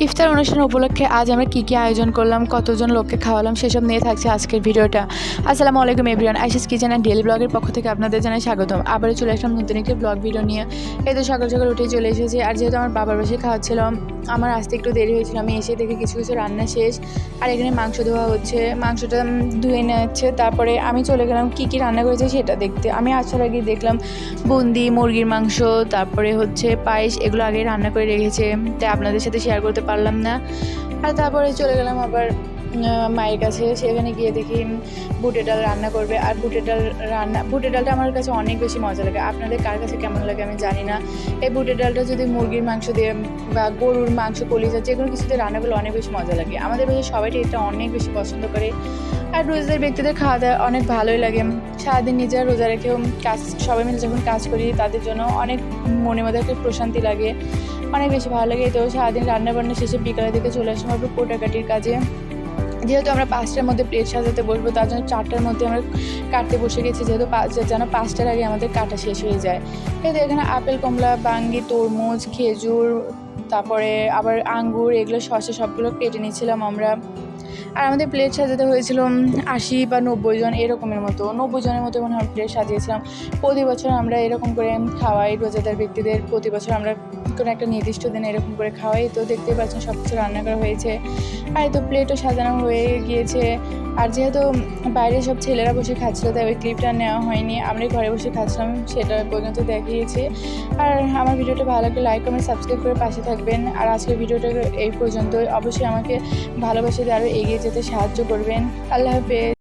ইফতার অনুষ্ঠান উপলক্ষে আজ আমরা কী কী আয়োজন করলাম, কতজন লোককে খাওয়ালাম, সেসব নিয়ে থাকছে আজকের ভিডিওটা। আসসালামু আলাইকুম এভরিওয়ান, আইশাস কিচেন অ্যান্ড ডেইলি ব্লগের পক্ষ থেকে আপনাদের জানাই স্বাগতম। আবারও চলে আসলাম নতুন একটি ব্লগ ভিডিও নিয়ে। এই তো সকাল সকাল উঠেই চলে এসেছি। আর যেহেতু আমার বাবার বাসায় খাওয়াচ্ছিলাম, আমার আসতে একটু দেরি হয়েছিল। আমি এসে দেখে কিছু কিছু রান্না শেষ। আর এখানে মাংস ধোয়া হচ্ছে, মাংসটা ধুয়ে নিচ্ছে। তারপরে আমি চলে গেলাম কী কী রান্না করেছে সেটা দেখতে। আমি আসার আগে দেখলাম বুন্দি, মুরগির মাংস, তারপরে হচ্ছে পায়েস, এগুলো আগে রান্না করে রেখেছে, তাই আপনাদের সাথে শেয়ার করতে পারলাম না। আর তারপরে চলে গেলাম আবার মায়ের কাছে। সেখানে গিয়ে দেখি বুটের ডাল রান্না করবে। আর বুটের ডালটা আমার কাছে অনেক বেশি মজা লাগে। আপনাদের কার কাছে কেমন লাগে আমি জানি না। এই বুটের ডালটা যদি মুরগির মাংস দিয়ে বা গরুর মাংস, কলিজা, যে কোনো কিছুতে রান্না করলে অনেক বেশি মজা লাগে। আমাদের বাসায় সবাই এটা অনেক বেশি পছন্দ করে। আর রোজাদার ব্যক্তিদের খাওয়া দাওয়া অনেক ভালোই লাগে। সারাদিন নিজেরা রোজা রেখেও কাজ, সবাই মিলে যখন কাজ করি তাদের জন্য অনেক মনের মধ্যে একটা প্রশান্তি লাগে, অনেক বেশি ভালো লাগে। তো সারাদিন রান্নাবান্না শেষে বিকালের দিকে চলে আসলাম আবার কোটাকাটির কাজে। যেহেতু আমরা 5টার মধ্যে প্লেট সাজাতে বসবো, তার জন্য 4টার মধ্যে আমরা কাটতে বসে গেছি, যেহেতু যেন 5টার আগে আমাদের কাটা শেষ হয়ে যায়। কিন্তু এখানে আপেল, কমলা, বাঙ্গি, তরমুজ, খেজুর, তারপরে আবার আঙ্গুর, এগুলো শসা সবগুলো কেটে নিচ্ছিলাম আমরা। আর আমাদের প্লেট সাজাতে হয়েছিল 80 বা 90 জন এরকমের মতো, 90 জনের মতো মনে হয় প্লেট সাজিয়েছিলাম। প্রতি বছর আমরা এরকম করে খাওয়াই রোজাদার ব্যক্তিদের। প্রতি বছর আমরা কোনো একটা নির্দিষ্ট দিনে এরকম করে খাওয়াই। তো দেখতেই পাচ্ছেন সব কিছু রান্না করা হয়েছে। আর তো প্লেটও সাজানো হয়ে গিয়েছে। আর যেহেতু বাইরে সব ছেলেরা বসে খাচ্ছিলো, তাই ওই ক্লিপটা নেওয়া হয়নি। আমরা ঘরে বসে খাচ্ছিলাম, সেটা পর্যন্ত দেখিয়েছি। আর আমার ভিডিওটা ভালো লাগলে লাইক, কমেন্ট, সাবস্ক্রাইব করে পাশে থাকবেন। আর আজকের ভিডিওটা এই পর্যন্তই। অবশ্যই আমাকে ভালোবাসা দিয়ে আরও এগিয়ে যেতে সাহায্য করবেন। আল্লাহ হাফেজ।